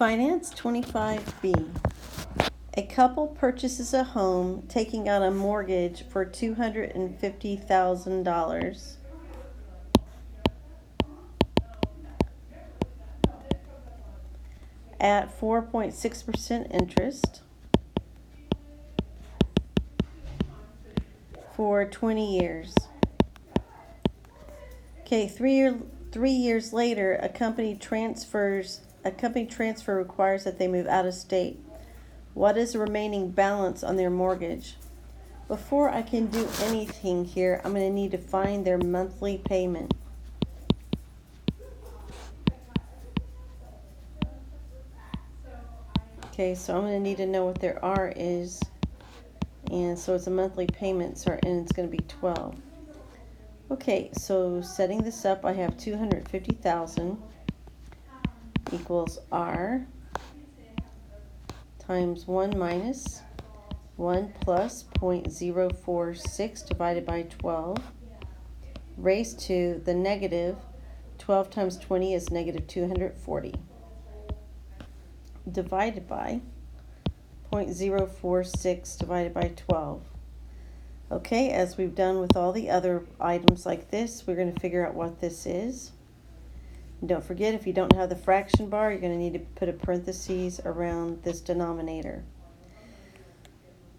Finance 25B. A couple purchases a home taking out a mortgage for $250,000 at 4.6% interest for 20 years. Okay, 3 years later, a company transfer requires that they move out of state. What is the remaining balance on their mortgage? Before I can do anything here, I'm going to need to find their monthly payment. Okay, so I'm going to need to know what their R is. And so it's a monthly payment, and it's going to be 12. Okay, so setting this up, I have 250,000 equals R times 1 minus 1 plus 0.046 divided by 12 raised to the negative 12 times 20 is negative 240 divided by 0.046 divided by 12. Okay, as we've done with all the other items like this, we're going to figure out what this is. And don't forget, if you don't have the fraction bar, you're going to need to put a parentheses around this denominator.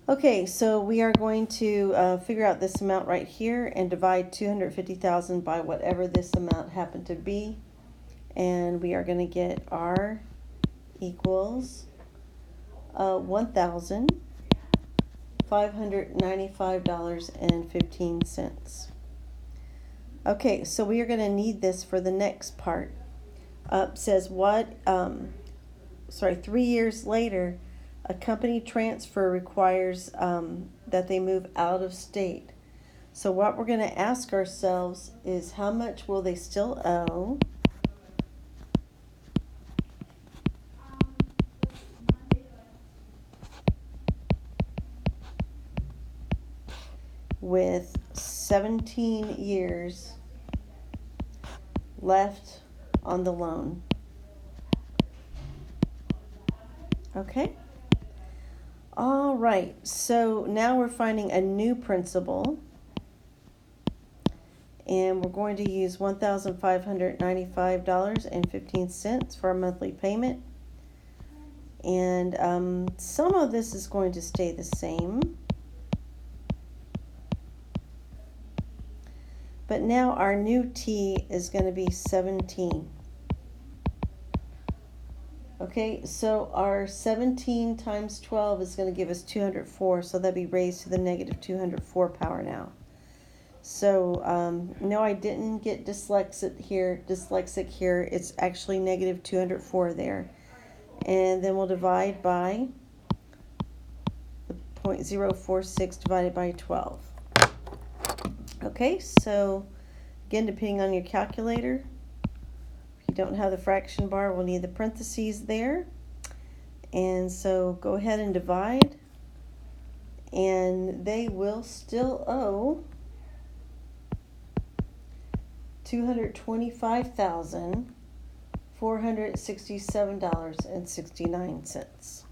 Okay, so we are going to figure out this amount right here and divide 250,000 by whatever this amount happened to be. And we are going to get R equals $1,595.15. Okay, so we are going to need this for the next part. Says 3 years later, a company transfer requires that they move out of state. So what we're going to ask ourselves is, how much will they still owe? With 17 years left on the loan. Okay? All right, so now we're finding a new principal, and we're going to use $1,595.15 for our monthly payment. And some of this is going to stay the same. But now our new T is going to be 17. Okay, so our 17 times 12 is going to give us 204, so that'd be raised to the negative 204 power now. So no, I didn't get dyslexic here. It's actually negative 204 there. And then we'll divide by the 0.046 divided by 12. Okay, so again, depending on your calculator, if you don't have the fraction bar, we'll need the parentheses there. And so go ahead and divide, and they will still owe $225,467.69.